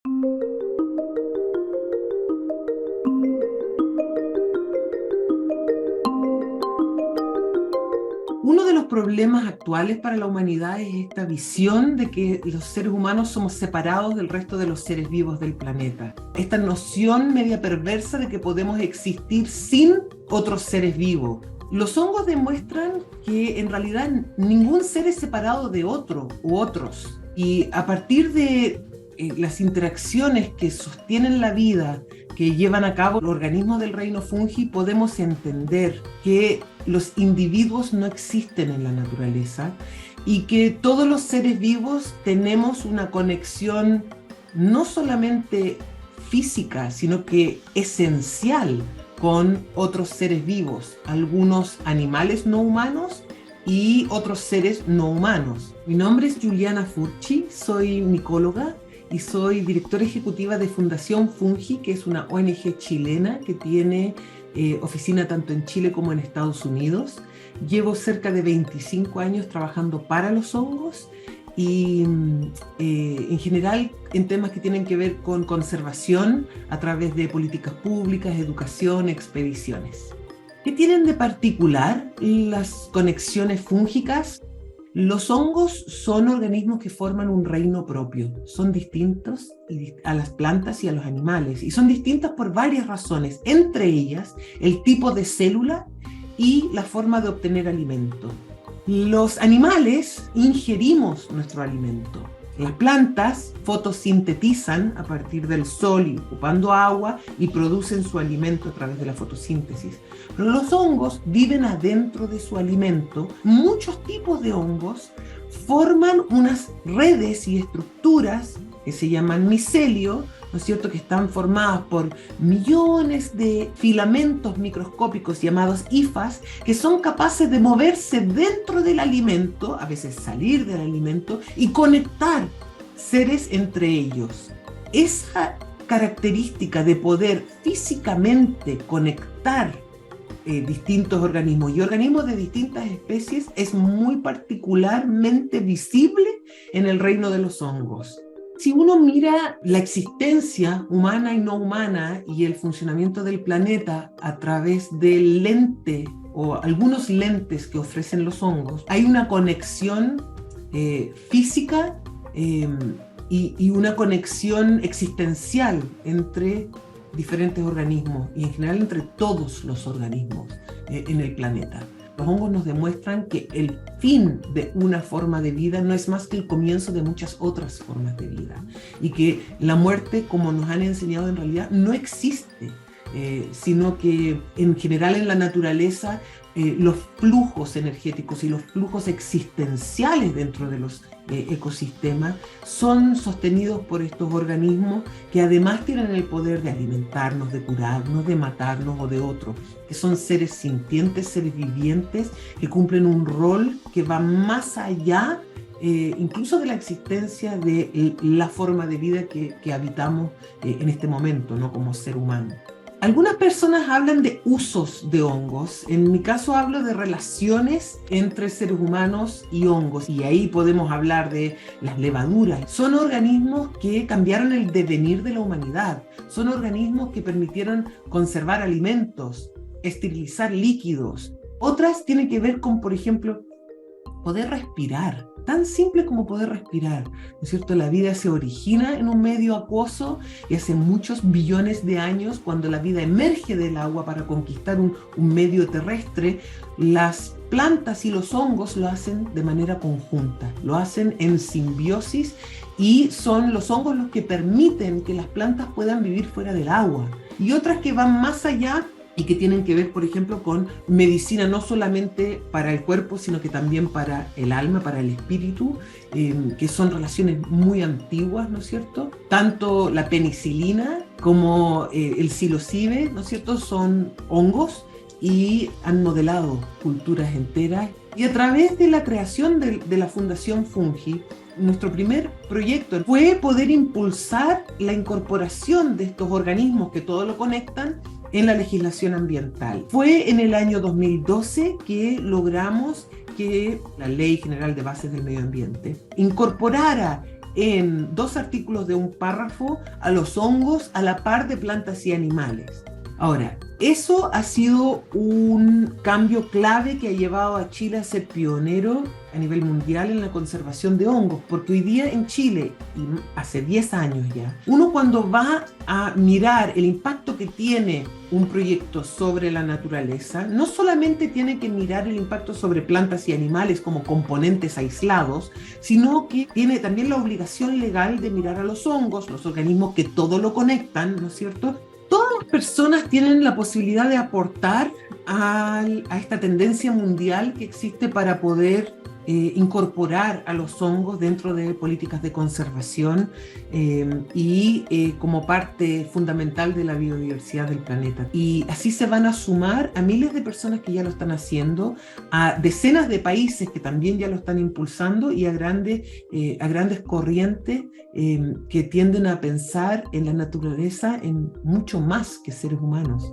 Uno de los problemas actuales para la humanidad es esta visión de que los seres humanos somos separados del resto de los seres vivos del planeta. Esta noción media perversa de que podemos existir sin otros seres vivos. Los hongos demuestran que en realidad ningún ser es separado de otro u otros. Y a partir de las interacciones que sostienen la vida, que llevan a cabo los organismos del reino fungi, podemos entender que los individuos no existen en la naturaleza y que todos los seres vivos tenemos una conexión no solamente física, sino que esencial con otros seres vivos, algunos animales no humanos y otros seres no humanos. Mi nombre es Juliana Furchi, soy micóloga y soy directora ejecutiva de Fundación Fungi, que es una ONG chilena que tiene oficina tanto en Chile como en Estados Unidos. Llevo cerca de 25 años trabajando para los hongos y en general en temas que tienen que ver con conservación a través de políticas públicas, educación, expediciones. ¿Qué tienen de particular las conexiones fúngicas? Los hongos son organismos que forman un reino propio, son distintos a las plantas y a los animales, y son distintas por varias razones, entre ellas el tipo de célula y la forma de obtener alimento. Los animales ingerimos nuestro alimento. Las plantas fotosintetizan a partir del sol y ocupando agua y producen su alimento a través de la fotosíntesis. Pero los hongos viven adentro de su alimento. Muchos tipos de hongos forman unas redes y estructuras que se llaman micelio, ¿no es cierto?, que están formadas por millones de filamentos microscópicos llamados hifas, que son capaces de moverse dentro del alimento, a veces salir del alimento, y conectar seres entre ellos. Esa característica de poder físicamente conectar distintos organismos y organismos de distintas especies es muy particularmente visible en el reino de los hongos. Si uno mira la existencia humana y no humana y el funcionamiento del planeta a través del lente o algunos lentes que ofrecen los hongos, hay una conexión física y una conexión existencial entre diferentes organismos y en general entre todos los organismos en el planeta. Los hongos nos demuestran que el fin de una forma de vida no es más que el comienzo de muchas otras formas de vida y que la muerte, como nos han enseñado, en realidad no existe, sino que en general en la naturaleza los flujos energéticos y los flujos existenciales dentro de los ecosistemas son sostenidos por estos organismos que además tienen el poder de alimentarnos, de curarnos, de matarnos o de otros, que son seres sintientes, seres vivientes que cumplen un rol que va más allá incluso de la existencia de la forma de vida que habitamos en este momento, ¿no?, como ser humano. Algunas personas hablan de usos de hongos. En mi caso hablo de relaciones entre seres humanos y hongos. Y ahí podemos hablar de las levaduras. Son organismos que cambiaron el devenir de la humanidad. Son organismos que permitieron conservar alimentos, esterilizar líquidos. Otras tienen que ver con, por ejemplo, poder respirar. Tan simple como poder respirar, ¿no es cierto? La vida se origina en un medio acuoso y hace muchos billones de años, cuando la vida emerge del agua para conquistar un medio terrestre, las plantas y los hongos lo hacen de manera conjunta, lo hacen en simbiosis y son los hongos los que permiten que las plantas puedan vivir fuera del agua. Y otras que van más allá y que tienen que ver, por ejemplo, con medicina no solamente para el cuerpo, sino que también para el alma, para el espíritu, que son relaciones muy antiguas, ¿no es cierto? Tanto la penicilina como el psilocibe, ¿no es cierto?, son hongos y han modelado culturas enteras. Y a través de la creación de la Fundación Fungi, nuestro primer proyecto fue poder impulsar la incorporación de estos organismos que todo lo conectan en la legislación ambiental. Fue en el año 2012 que logramos que la Ley General de Bases del Medio Ambiente incorporara en 2 artículos de un párrafo a los hongos a la par de plantas y animales. Ahora, eso ha sido un cambio clave que ha llevado a Chile a ser pionero a nivel mundial en la conservación de hongos, porque hoy día en Chile, y hace 10 años ya, uno cuando va a mirar el impacto que tiene un proyecto sobre la naturaleza, no solamente tiene que mirar el impacto sobre plantas y animales como componentes aislados, sino que tiene también la obligación legal de mirar a los hongos, los organismos que todo lo conectan, ¿no es cierto? Todas las personas tienen la posibilidad de aportar a esta tendencia mundial que existe para poder incorporar a los hongos dentro de políticas de conservación como parte fundamental de la biodiversidad del planeta. Y así se van a sumar a miles de personas que ya lo están haciendo, a decenas de países que también ya lo están impulsando y a grandes corrientes que tienden a pensar en la naturaleza en mucho más que seres humanos.